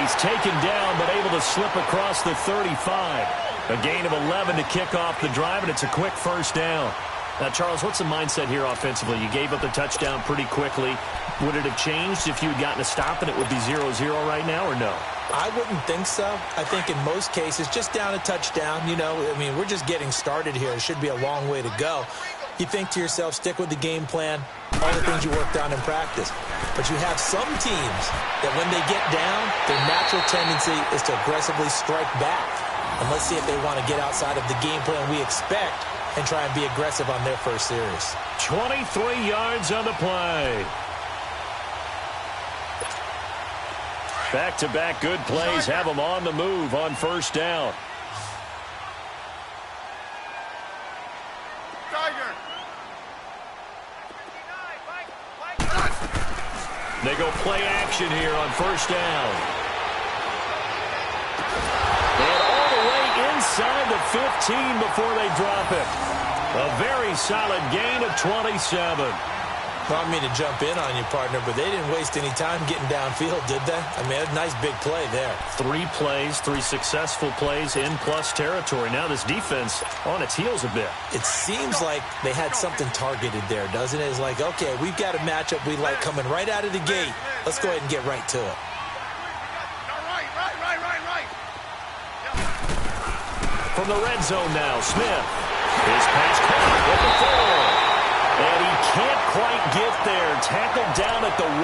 He's taken down, but able to slip across the 35. A gain of 11 to kick off the drive, and it's a quick first down. Now, Charles, what's the mindset here offensively? You gave up the touchdown pretty quickly. Would it have changed if you had gotten a stop and it would be 0-0 right now, or no? I wouldn't think so. I think in most cases, just down a touchdown, you know, I mean, we're just getting started here. It should be a long way to go. You think to yourself, stick with the game plan, all the things you worked on in practice. But you have some teams that when they get down, their natural tendency is to aggressively strike back. And let's see if they want to get outside of the game plan we expect and try and be aggressive on their first series. 23 yards on the play. Back-to-back good plays have them on the move on first down. They go play action here on first down. And all the way inside the 15 before they drop it. A very solid gain of 27. Well, I mean to jump in on you, partner, but they didn't waste any time getting downfield, did they? I mean, a nice big play there. 3 plays, 3 successful plays in plus territory. Now this defense on its heels a bit. It seems like they had something targeted there, doesn't it? It's like, okay, we've got a matchup we like coming right out of the gate. Let's go ahead and get right to it. From the red zone now, Smith. His pass caught with the 4. And he can't quite get there. Tackled down at the 1.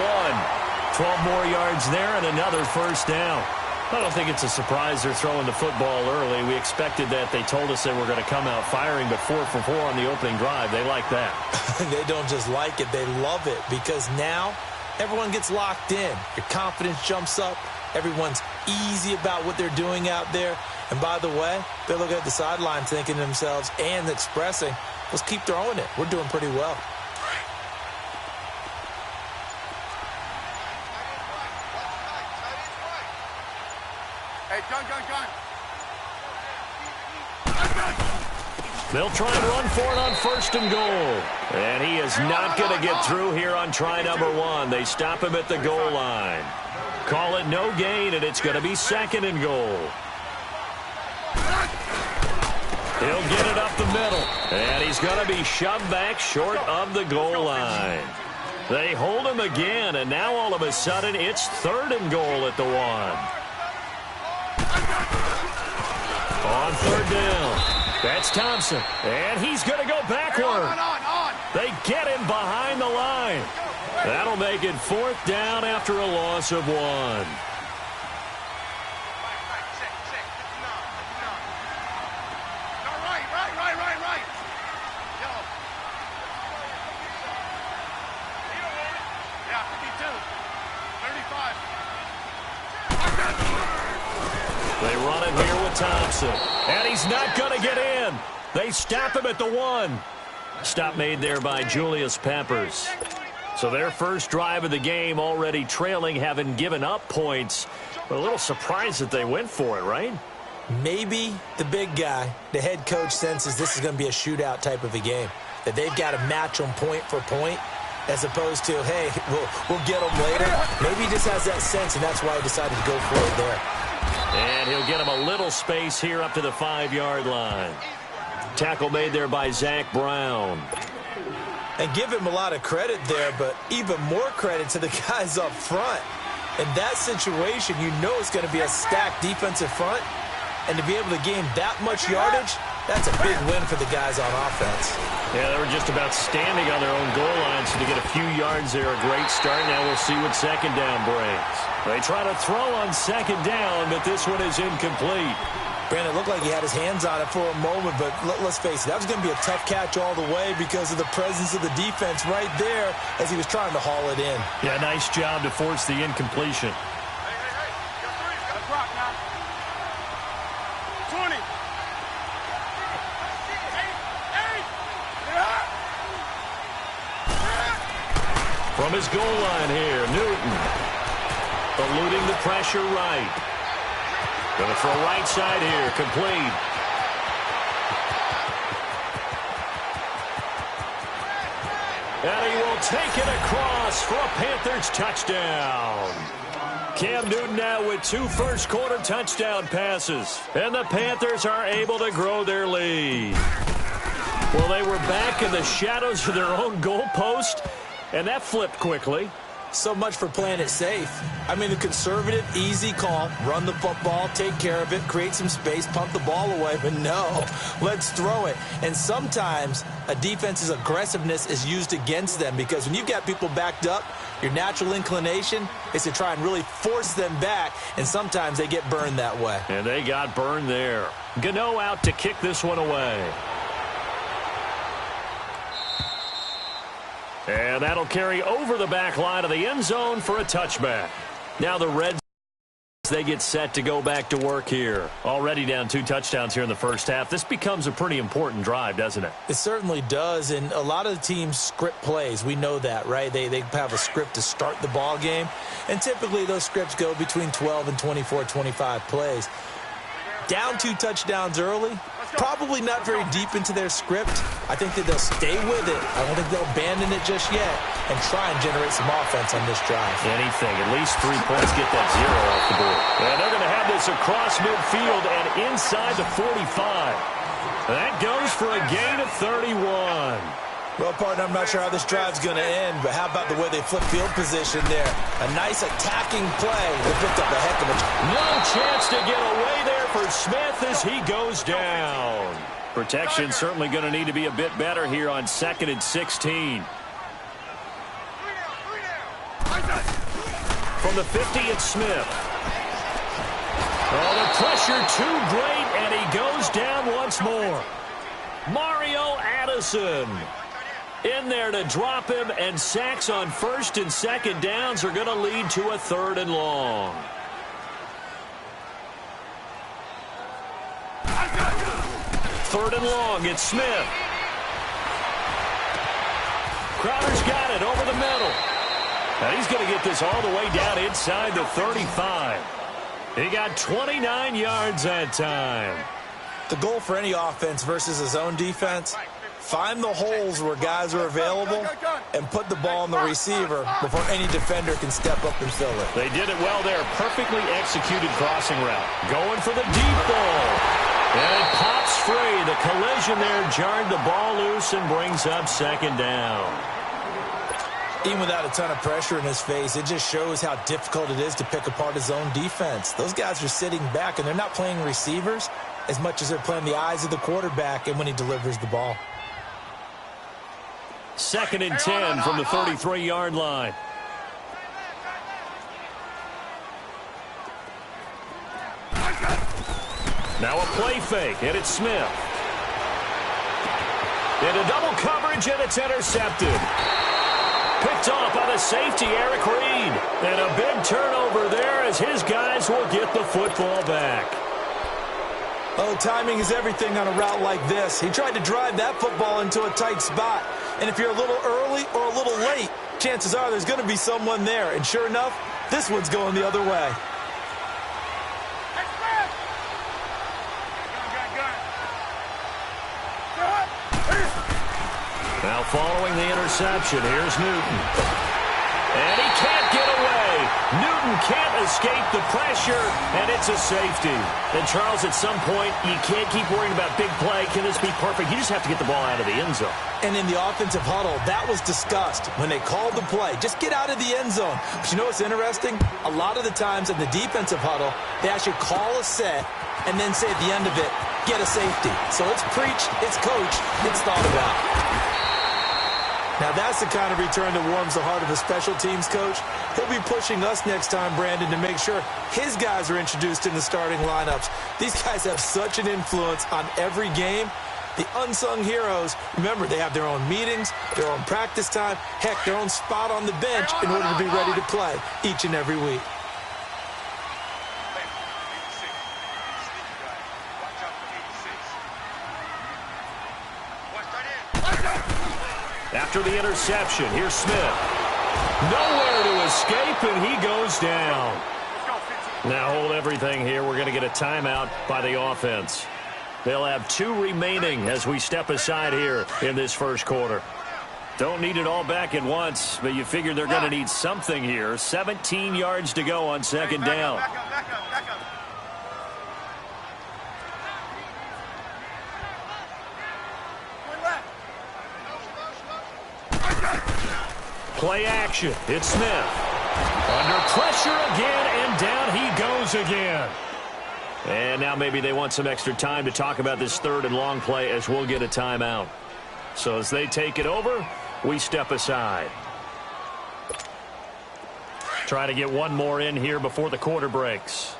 12 more yards there and another first down. I don't think it's a surprise they're throwing the football early. We expected that. They told us they were going to come out firing, but 4 for 4 on the opening drive. They like that. They don't just like it. They love it because now everyone gets locked in. Your confidence jumps up. Everyone's easy about what they're doing out there. And by the way, they look at the sideline thinking to themselves and expressing, let's keep throwing it. We're doing pretty well. Hey, John. They'll try and run for it on first and goal. And he is not going to get through here on try number 1. They stop him at the goal line. Call it no gain, and it's going to be second and goal. He'll get it up the middle, and he's going to be shoved back short of the goal line. They hold him again, and now all of a sudden it's third and goal at the 1. On third down, that's Thompson, and he's going to go backward. They get him behind the line. That'll make it fourth down after a loss of 1. They run it here with Thompson. And he's not going to get in. They stop him at the 1. Stop made there by Julius Peppers. So their first drive of the game already trailing, having given up points. But a little surprised that they went for it, right? Maybe the big guy, the head coach, senses this is going to be a shootout type of a game. That they've got to match them point for point. As opposed to, hey, we'll get them later. Maybe he just has that sense, and that's why he decided to go for it there. And he'll get him a little space here up to the 5-yard line. Tackle made there by Zach Brown. And give him a lot of credit there, but even more credit to the guys up front. In that situation, you know it's going to be a stacked defensive front. And to be able to gain that much yardage, that's a big win for the guys on offense. Yeah, they were just about standing on their own goal line, so to get a few yards there, a great start. Now we'll see what second down brings. They try to throw on second down, but this one is incomplete. Brandon, it looked like he had his hands on it for a moment, but let's face it, that was going to be a tough catch all the way because of the presence of the defense right there as he was trying to haul it in. Yeah, nice job to force the incompletion. From his goal line here, Newton. Eluding the pressure right. Going to throw right side here, complete. And he will take it across for a Panthers touchdown. Cam Newton now with 2 first-quarter touchdown passes. And the Panthers are able to grow their lead. Well, they were back in the shadows of their own goalpost, and that flipped quickly. So much for playing it safe. I mean, the conservative, easy call, run the football, take care of it, create some space, pump the ball away. But no, let's throw it. And sometimes a defense's aggressiveness is used against them because when you've got people backed up, your natural inclination is to try and really force them back, and sometimes they get burned that way. And they got burned there. Gano out to kick this one away. And that'll carry over the back line of the end zone for a touchback. Now the Reds, they get set to go back to work here. Already down 2 touchdowns here in the first half. This becomes a pretty important drive, doesn't it? It certainly does, and a lot of the teams script plays. We know that, right? They have a script to start the ball game, and typically those scripts go between 12 and 24, 25 plays. Down 2 touchdowns early, probably not very deep into their script. I think that they'll stay with it. I don't think they'll abandon it just yet and try and generate some offense on this drive. Anything, at least 3 points, get that 0 off the board. And they're going to have this across midfield and inside the 45. That goes for a gain of 31. Well, partner, I'm not sure how this drive's going to end, but how about the way they flip field position there? A nice attacking play. They picked up a heck of a... No chance to get away there for Smith as he goes down. Protection certainly going to need to be a bit better here on 2nd and 16. From the 50, it's Smith. Oh, the pressure too great, and he goes down once more. Mario Addison in there to drop him, and sacks on 1st and 2nd downs are going to lead to a 3rd and long. Third and long, it's Smith. Crowder's got it over the middle. And he's going to get this all the way down inside the 35. He got 29 yards that time. The goal for any offense versus a zone defense, find the holes where guys are available and put the ball on the receiver before any defender can step up and fill it. They did it well there. Perfectly executed crossing route. Going for the deep ball. And it pops free. The collision there jarred the ball loose and brings up 2nd down. Even without a ton of pressure in his face, it just shows how difficult it is to pick apart his own defense. Those guys are sitting back, and they're not playing receivers as much as they're playing the eyes of the quarterback and when he delivers the ball. 2nd and 10 from the 33-yard line. Now a play fake, and it's Smith. Into double coverage, and it's intercepted. Picked off by the safety, Eric Reed. And a big turnover there as his guys will get the football back. Oh, timing is everything on a route like this. He tried to drive that football into a tight spot. And if you're a little early or a little late, chances are there's going to be someone there. And sure enough, this one's going the other way. Now following the interception, here's Newton. And he can't get away. Newton can't escape the pressure, and it's a safety. And, Charles, at some point, you can't keep worrying about big play. Can this be perfect? You just have to get the ball out of the end zone. And in the offensive huddle, that was discussed when they called the play. Just get out of the end zone. But you know what's interesting? A lot of the times in the defensive huddle, they actually call a set and then say at the end of it, get a safety. So it's preached, it's coached, it's thought about. Now, that's the kind of return that warms the heart of a special teams coach. He'll be pushing us next time, Brandon, to make sure his guys are introduced in the starting lineups. These guys have such an influence on every game. The unsung heroes, remember, they have their own meetings, their own practice time, heck, their own spot on the bench in order to be ready to play each and every week. After the interception, here's Smith. Nowhere to escape, and he goes down. Now hold everything here. We're going to get a timeout by the offense. They'll have 2 remaining as we step aside here in this first quarter. Don't need it all back at once, but you figure they're going to need something here. 17 yards to go on second down. Back up. Play action. It's Smith. Under pressure again, and down he goes again. And now maybe they want some extra time to talk about this third and long play as we'll get a timeout. So as they take it over, we step aside. Try to get one more in here before the quarter breaks.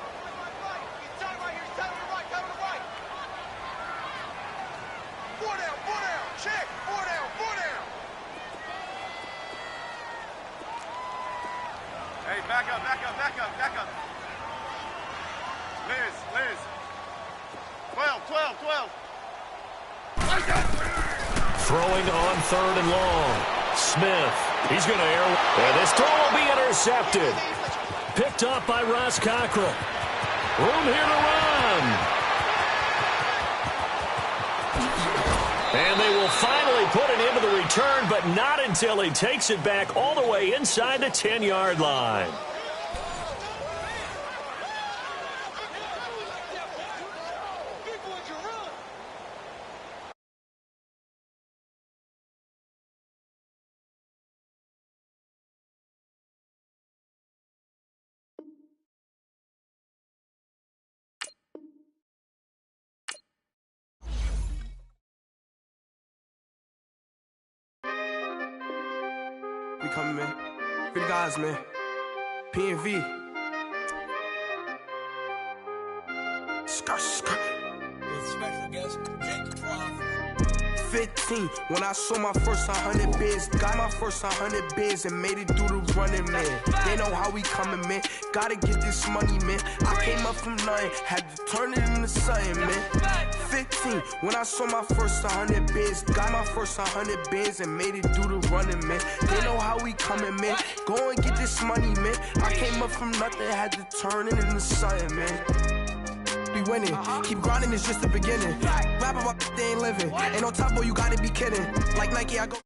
Hey, back up. Liz. 12. Throwing on third and long. Smith. He's going to air. And this throw will be intercepted. Picked up by Ross Cockrell. Room here to run. And they will finally put it into the return, but not until he takes it back all the way inside the 10-yard line. We coming, man. Free the guys, man. P&V. Skirt. With special guest, Jake Croft. 15, when I saw my first 100 bids, got my first 100 bids and made it through the running, man. They know how we coming, man. Gotta get this money, man. I came up from nothing, had to turn it into something, man. 15, when I saw my first 100 bids, got my first 100 bids and made it through the running, man. They know how we coming, man. Go and get this money, man. I came up from nothing, had to turn it into something, man. Be winning, keep grinding, it's just the beginning. Rap about they ain't living. Ain't no top boy, you gotta be kidding. Like Nike, I go.